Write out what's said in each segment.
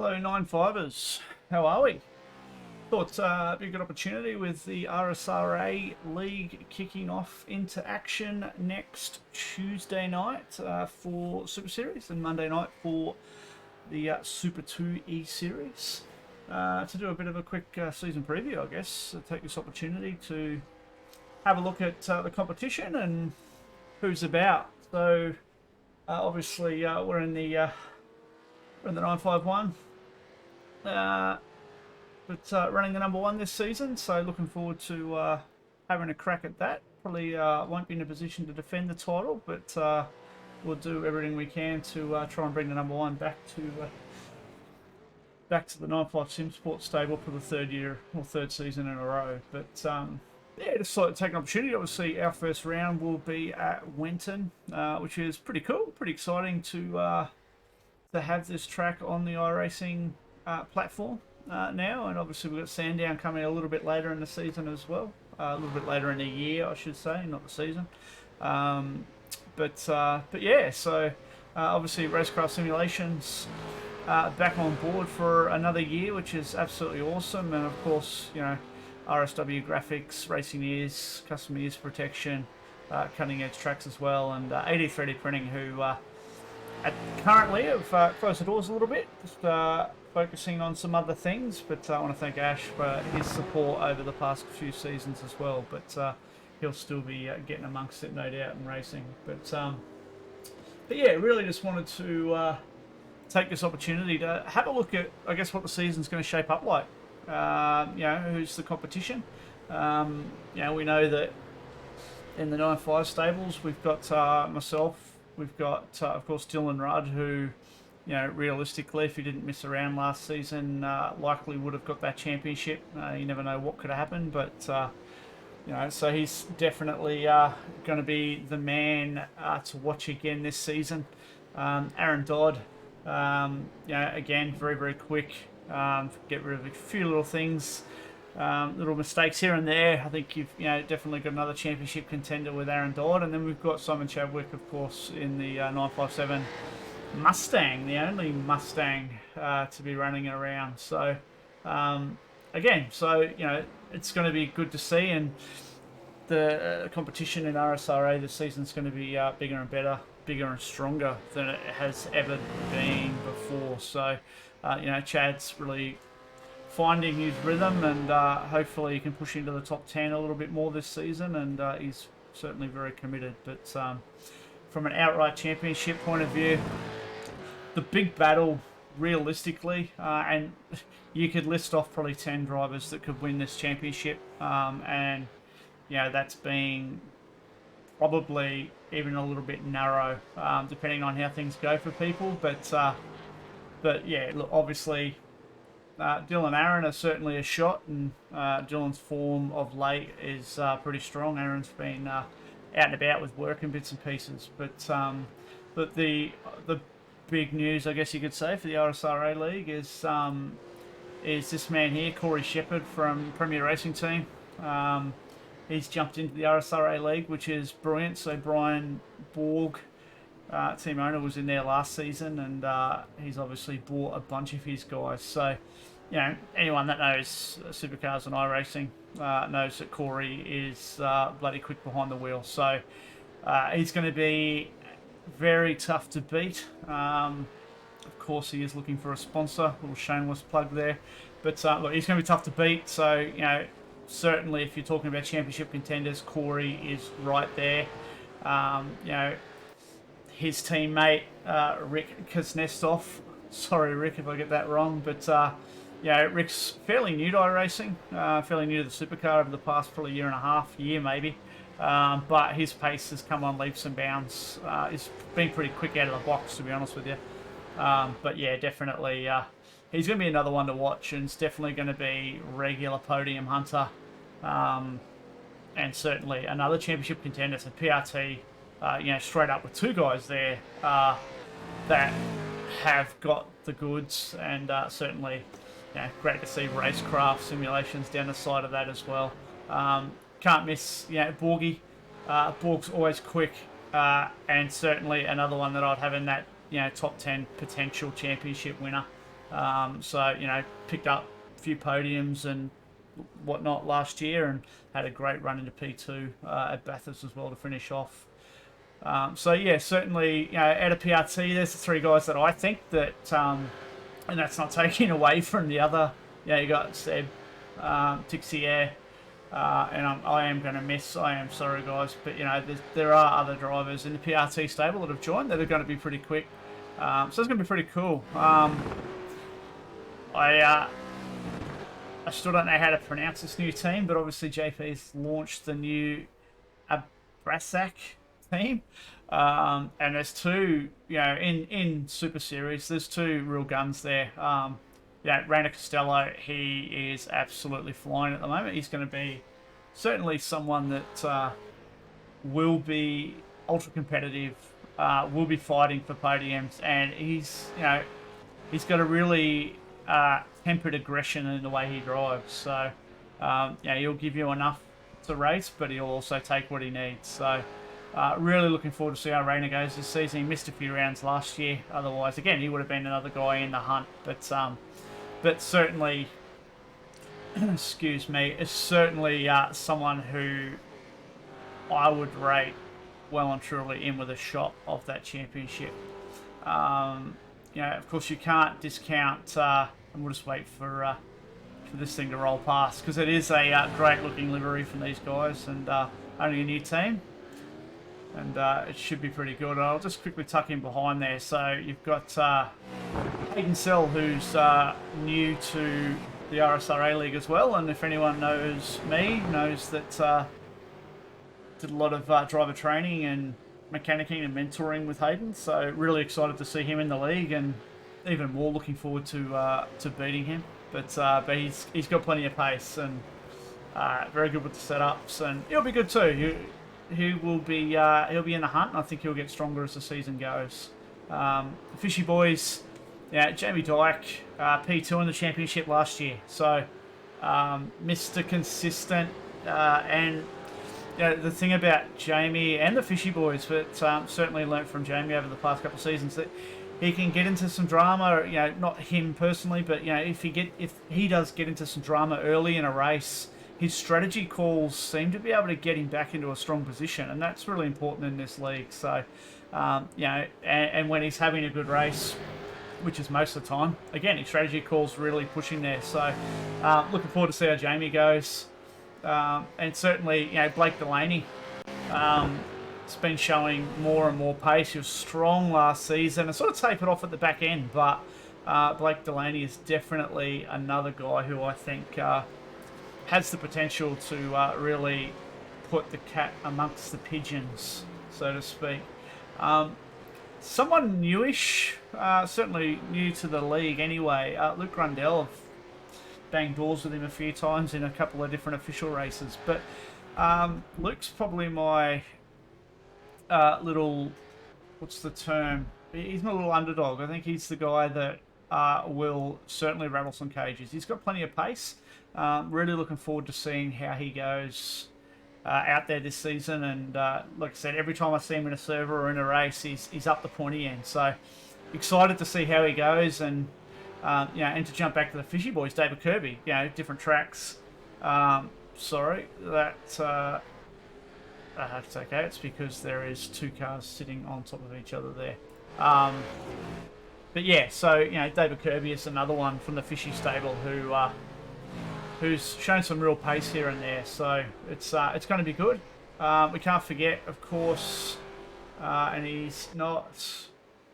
Hello, Nine Fivers. How are we? Thought it'd be a good opportunity with the RSRA League kicking off into action next Tuesday night for Super Series and Monday night for the Super 2E Series. To do a bit of a quick season preview, I guess, take this opportunity to have a look at the competition and who's about. So, obviously, we're in the 951. But running the number one this season, so looking forward to having a crack at that. Probably won't be in a position to defend the title, but we'll do everything we can to try and bring the number one back to the 95 Sim Sport stable for the third season in a row. But yeah, just thought to take an opportunity. Obviously, our first round will be at Wenton, which is pretty cool, pretty exciting to have this track on the iRacing platform now, and obviously we've got Sandown coming a little bit later in the season as well, a little bit later in the year, I should say, not the season. But yeah, so obviously Racecraft Simulations back on board for another year, which is absolutely awesome, and of course, you know, RSW graphics, racing ears, custom ears protection, cutting edge tracks as well, and 3D printing, who currently have closed the doors a little bit, just focusing on some other things, but I want to thank Ash for his support over the past few seasons as well, but he'll still be getting amongst it, no doubt, in racing. But yeah, really just wanted to take this opportunity to have a look at, I guess, what the season's going to shape up like. You know, who's the competition. You know, we know that in the 9-5 stables, we've got myself, we've got, of course, Dylan Rudd, who, you know, realistically, if he didn't miss around last season, likely would have got that championship. You never know what could have happened, but, you know, so he's definitely going to be the man to watch again this season. Aaron Dodd, you know, again, very, very quick. Get rid of a few little things, little mistakes here and there. I think you've, you know, definitely got another championship contender with Aaron Dodd, and then we've got Simon Chadwick, of course, in the 957 Mustang, the only Mustang to be running around. So again, so you know, it's going to be good to see, and the competition in RSRA this season is going to be bigger and better, bigger and stronger than it has ever been before. So you know, Chad's really finding his rhythm, and hopefully he can push into the top 10 a little bit more this season, and he's certainly very committed. But from an outright championship point of view, the big battle realistically, and you could list off probably 10 drivers that could win this championship, and you know, that's being probably even a little bit narrow, depending on how things go for people. But yeah, look, obviously Dylan and Aaron are certainly a shot, and Dylan's form of late is pretty strong. Aaron's been out and about with work and bits and pieces, but the big news, I guess you could say, for the RSRA League is this man here, Corey Shepherd from Premier Racing Team. He's jumped into the RSRA League, which is brilliant. So Brian Borg, team owner, was in there last season, and he's obviously bought a bunch of his guys. So, you know, anyone that knows supercars and iRacing knows that Corey is bloody quick behind the wheel. So he's going to be very tough to beat. Of course, he is looking for a sponsor. A little shameless plug there. But look, he's going to be tough to beat. So, you know, certainly if you're talking about championship contenders, Corey is right there. You know, his teammate, Rick Kuznetsov. Sorry, Rick, if I get that wrong. But, you know, Rick's fairly new to iRacing, fairly new to the supercar over the past probably year and a half, maybe. But his pace has come on leaps and bounds. He's been pretty quick out of the box, to be honest with you. But yeah, definitely, he's going to be another one to watch, and it's definitely going to be regular podium hunter. And certainly another championship contender. So PRT, you know, straight up with two guys there that have got the goods, and certainly, you know, great to see Racecraft Simulations down the side of that as well. Can't miss, you know, Borgie. Borg's always quick, and certainly another one that I'd have in that, you know, top 10 potential championship winner. So, you know, picked up a few podiums and whatnot last year and had a great run into P2 at Bathurst as well to finish off. So, yeah, certainly, you know, out of PRT, there's the three guys that I think that, and that's not taking away from the other. Yeah, you got Seb, Tixier, and I am going to miss. I am sorry, guys, but you know there are other drivers in the PRT stable that have joined that are going to be pretty quick. So it's going to be pretty cool. I still don't know how to pronounce this new team, but obviously JP's launched the new Abrasac team, and there's two. You know, in Super Series, there's two real guns there. Yeah, Rainer Costello, he is absolutely flying at the moment. He's going to be certainly someone that will be ultra competitive, will be fighting for podiums, and he's got a really tempered aggression in the way he drives. So yeah, he'll give you enough to race, but he'll also take what he needs. So really looking forward to see how Rainer goes this season. He missed a few rounds last year. Otherwise, again, he would have been another guy in the hunt, but certainly, excuse me, is certainly someone who I would rate well and truly in with a shot of that championship. You know, of course, you can't discount, and we'll just wait for this thing to roll past, because it is a great looking livery from these guys, and only a new team. And it should be pretty good. I'll just quickly tuck in behind there. So you've got Hayden Sell, who's new to the RSRA League as well. And if anyone knows me, knows that did a lot of driver training and mechanicking and mentoring with Hayden. So really excited to see him in the league, and even more looking forward to beating him. But he's got plenty of pace and very good with the setups, and he'll be good too. He will be he'll be in the hunt, and I think he'll get stronger as the season goes. The Fishy Boys, yeah, Jamie Dyke, P2 in the championship last year, so Mr. Consistent, and you know, the thing about Jamie and the Fishy Boys, but certainly learnt from Jamie over the past couple of seasons, that he can get into some drama. You know, not him personally, but you know, if he does get into some drama early in a race, his strategy calls seem to be able to get him back into a strong position, and that's really important in this league. So, you know, and when he's having a good race, which is most of the time, again, his strategy calls really push him there. So, looking forward to see how Jamie goes, and certainly, you know, Blake Delaney. It's been showing more and more pace. He was strong last season and sort of tapered off at the back end, but Blake Delaney is definitely another guy who I think has the potential to really put the cat amongst the pigeons, so to speak. Someone newish, certainly new to the league anyway, Luke Rundell. I've banged doors with him a few times in a couple of different official races, but Luke's probably my little, what's the term? He's my little underdog. I think he's the guy that will certainly rattle some cages. He's got plenty of pace. Really looking forward to seeing how he goes out there this season. And like I said, every time I see him in a server or in a race, he's up the pointy end. So excited to see how he goes. And you know, and to jump back to the Fishy Boys, David Kirby. You know, different tracks. Sorry, that it's okay. It's because there is two cars sitting on top of each other there. But yeah, so you know, David Kirby is another one from the Fishy stable who's shown some real pace here and there. So it's going to be good. We can't forget, of course, and he's not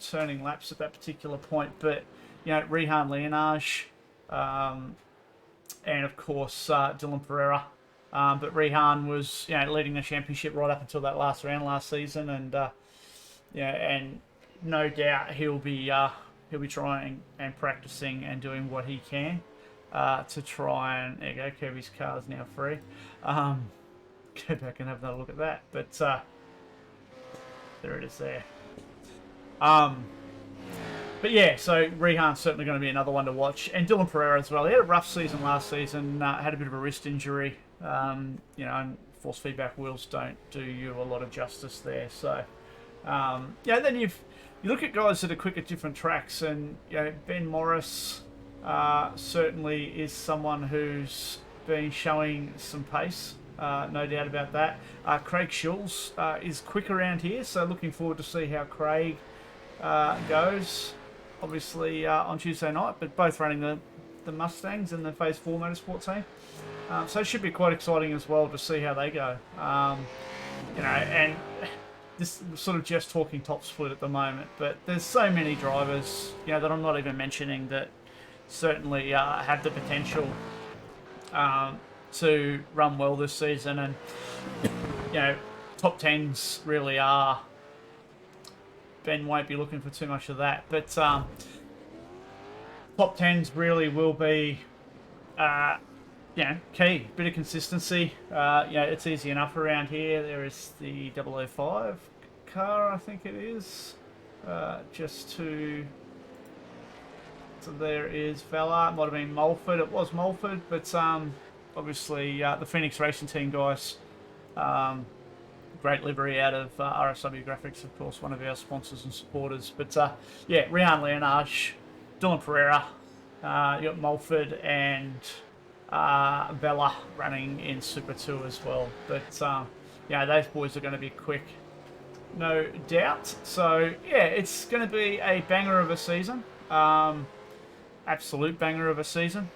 turning laps at that particular point, but you know, Rehan Leonage, and of course Dylan Pereira. But Rehan was, you know, leading the championship right up until that last round last season, and yeah, and no doubt he'll be trying and practicing and doing what he can to try and, there you go, Kirby's car is now free. Go back and have another look at that, but there it is there. But yeah, so Rehan's certainly going to be another one to watch, and Dylan Pereira as well. He had a rough season last season, had a bit of a wrist injury. You know, and force feedback wheels don't do you a lot of justice there. So, Yeah, then you look at guys that are quick at different tracks, and Ben Morris certainly is someone who's been showing some pace. No doubt about that. Craig Schulz is quick around here, so looking forward to see how Craig goes. Obviously on Tuesday night, but both running the Mustangs in the Phase 4 Motorsport team. So it should be quite exciting as well to see how they go. And this sort of just talking top split at the moment, but there's so many drivers, that I'm not even mentioning that certainly have the potential to run well this season, and top tens really are. Ben won't be looking for too much of that, but top tens really will be, key. Bit of consistency. It's easy enough around here. There is the 005 car, I think it is, So there is Vella. It might have been Mulford. It was Mulford, but obviously the Phoenix Racing Team guys. Great livery out of RSW Graphics, of course, one of our sponsors and supporters. But Rian Leonage, Dylan Pereira, you got Mulford and Vella running in Super 2 as well. But those boys are going to be quick, no doubt. So it's going to be a banger of a season. Absolute banger of a season.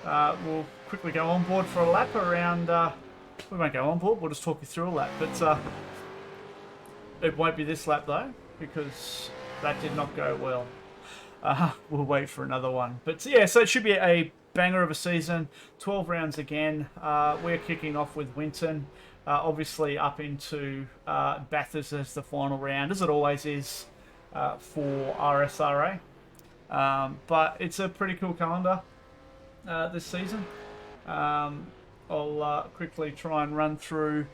We'll quickly go on board for a lap around. We won't go on board, we'll just talk you through a lap. But it won't be this lap though, because that did not go well. We'll wait for another one. But so it should be a banger of a season. 12 rounds again. We're kicking off with Winton. Obviously up into Bathurst as the final round, as it always is for RSRA. But it's a pretty cool calendar this season. I'll quickly try and run through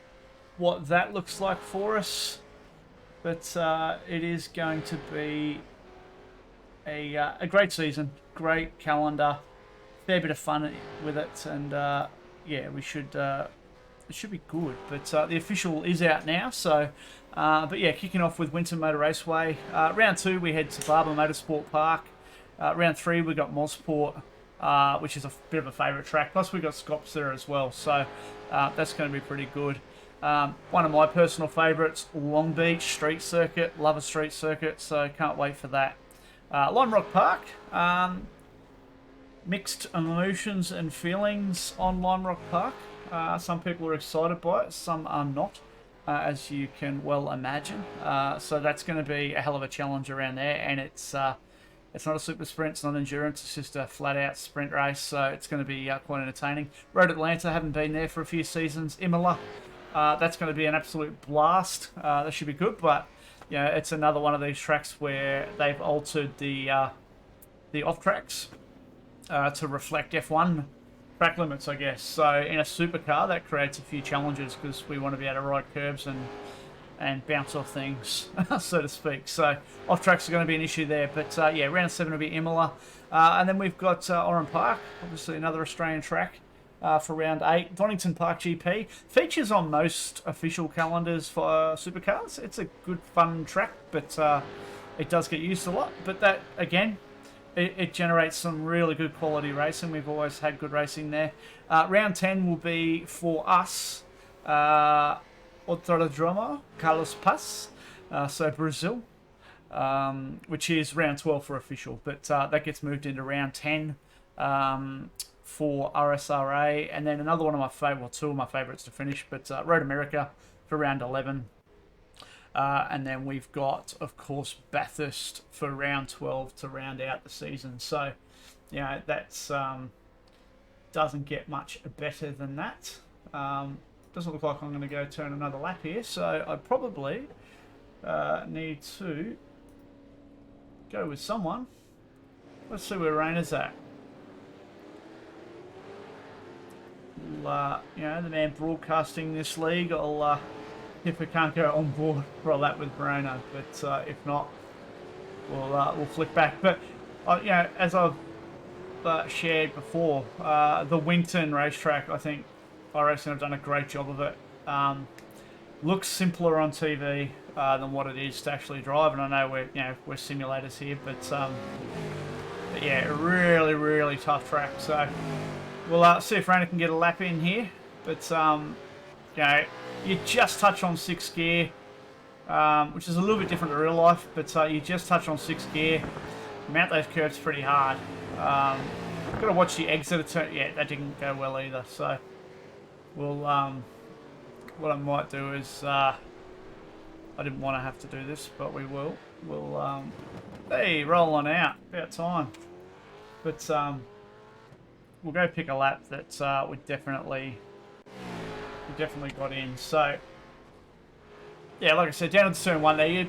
what that looks like for us. But it is going to be a great season, great calendar, fair bit of fun with it, and we should it should be good. But the official is out now, so kicking off with Winton Motor Raceway. Round 2 we head to Barber Motorsport Park. Round 3 we got Mosport, which is a bit of a favourite track. Plus we got Scops there as well, so that's going to be pretty good. One of my personal favourites, Long Beach Street Circuit. Love a street circuit, so can't wait for that. Lime Rock Park. Mixed emotions and feelings on Lime Rock Park. Some people are excited by it, some are not, as you can well imagine. So that's going to be a hell of a challenge around there, and it's not a super sprint, it's not endurance, it's just a flat-out sprint race, so it's going to be quite entertaining. Road Atlanta, haven't been there for a few seasons. Imola, that's going to be an absolute blast. That should be good, but it's another one of these tracks where they've altered the off-tracks to reflect F1 track limits, I guess. So in a supercar, that creates a few challenges because we want to be able to ride curbs and bounce off things, so to speak. So off tracks are going to be an issue there. But round 7 will be Imola. And then we've got Oran Park, obviously another Australian track for round 8. Donington Park GP features on most official calendars for supercars. It's a good, fun track, but it does get used a lot. But that, again, it generates some really good quality racing. We've always had good racing there. Round 10 will be for us. Autodromo Carlos Paz, so Brazil, which is round 12 for official, but that gets moved into round 10 for RSRA, and then another one of my favourites, two of my favourites to finish, but Road America for round 11, and then we've got, of course, Bathurst for round 12 to round out the season. So, that's doesn't get much better than that. Doesn't look like I'm going to go turn another lap here, so I probably need to go with someone. Let's see where Rainer's at. The man broadcasting this league, I'll if we can't go on board for a lap with Rainer, but if not, we'll flick back. But as I've shared before, the Winton racetrack, I think iRacing have done a great job of it. Looks simpler on TV. than what it is to actually drive. And I know we're simulators here, but yeah, really tough track. So we'll see if Rainer can get a lap in here. But you just touch on 6th gear, which is a little bit different to real life. But you just touch on 6th gear, mount those curves pretty hard. Got to watch the exit turn. Yeah, that didn't go well either. So we'll what I might do is I didn't want to have to do this, but we will. We'll hey, roll on out. About time. But we'll go pick a lap that we definitely got in. So yeah, like I said, down to turn 1 there, you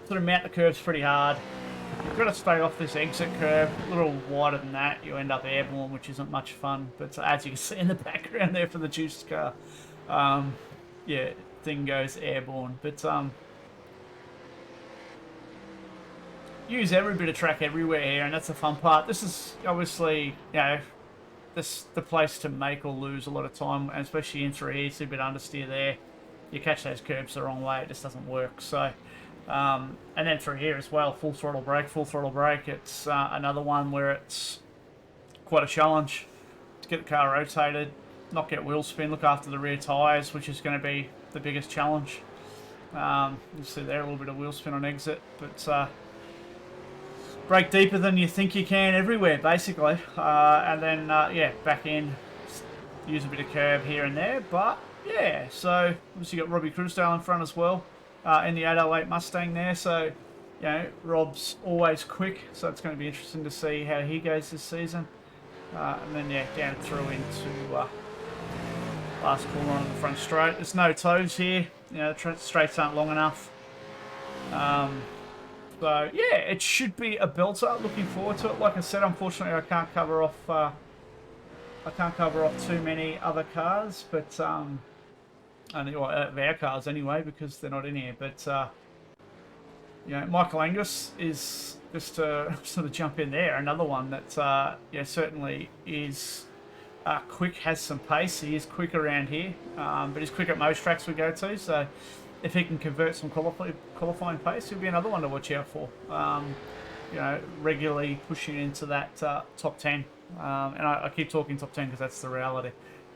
sort of mount the curves pretty hard. You've got to stay off this exit curve. A little wider than that, you end up airborne, which isn't much fun. But as you can see in the background there for the juiced car, yeah, thing goes airborne. But use every bit of track everywhere here, and that's the fun part. This is obviously, this the place to make or lose a lot of time, and especially in 3E, it's a bit understeer there. You catch those curves the wrong way, it just doesn't work. So, and then through here as well, full throttle brake. It's another one where it's quite a challenge to get the car rotated, not get wheel spin, look after the rear tyres, which is going to be the biggest challenge. You see there a little bit of wheel spin on exit, but brake deeper than you think you can everywhere, basically. And then, yeah, back in, use a bit of curb here and there. But, yeah, so obviously you got Robbie Crewsdale in front as well, in the 808 Mustang there. So, Rob's always quick, so it's going to be interesting to see how he goes this season. And then, yeah, down through into last corner on the front straight. There's no toes here. The straights aren't long enough. So yeah, it should be a belter. Looking forward to it. Like I said, unfortunately, I can't cover off too many other cars, but their cars anyway, because they're not in here. But Michael Angus is just to sort of jump in there. Another one that certainly is quick, has some pace. He is quick around here, but he's quick at most tracks we go to. So if he can convert some qualifying pace, he'll be another one to watch out for. Regularly pushing into that top 10. And I keep talking top 10 because that's the reality.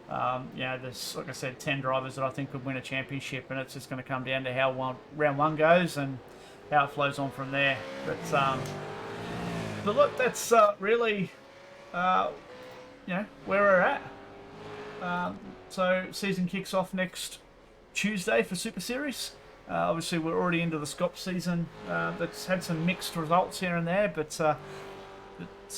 There's, like I said, 10 drivers that I think could win a championship, and it's just going to come down to how round 1 goes and how it flows on from there. But look, that's really where we're at. So season kicks off next Tuesday for Super Series. Obviously, we're already into the Scop season. That's had some mixed results here and there, but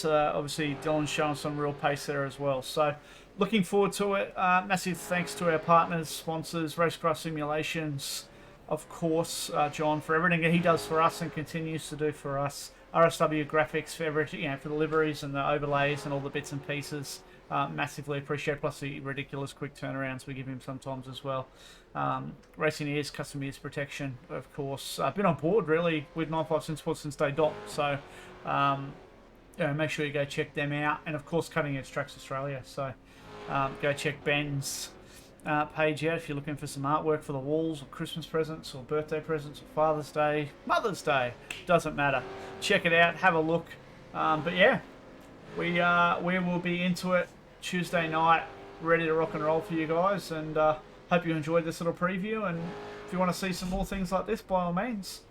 obviously Dylan's showing some real pace there as well. So looking forward to it. Massive thanks to our partners, sponsors, Racecraft Simulations, of course, John, for everything that he does for us and continues to do for us. RSW Graphics for everything, for the liveries and the overlays and all the bits and pieces. Massively appreciate, plus the ridiculous quick turnarounds we give him sometimes as well. Racing Ears, Custom Ears Protection, of course. Been on board really with 957 Sports since day dot, so make sure you go check them out. And of course, Cutting Edge Tracks Australia, so go check Ben's page out if you're looking for some artwork for the walls, or Christmas presents, or birthday presents, or Father's Day, Mother's Day, doesn't matter. Check it out, have a look. But yeah, we will be into it Tuesday night, ready to rock and roll for you guys, and hope you enjoyed this little preview. And if you want to see some more things like this, by all means,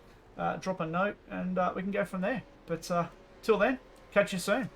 drop a note and we can go from there. But till then, catch you soon.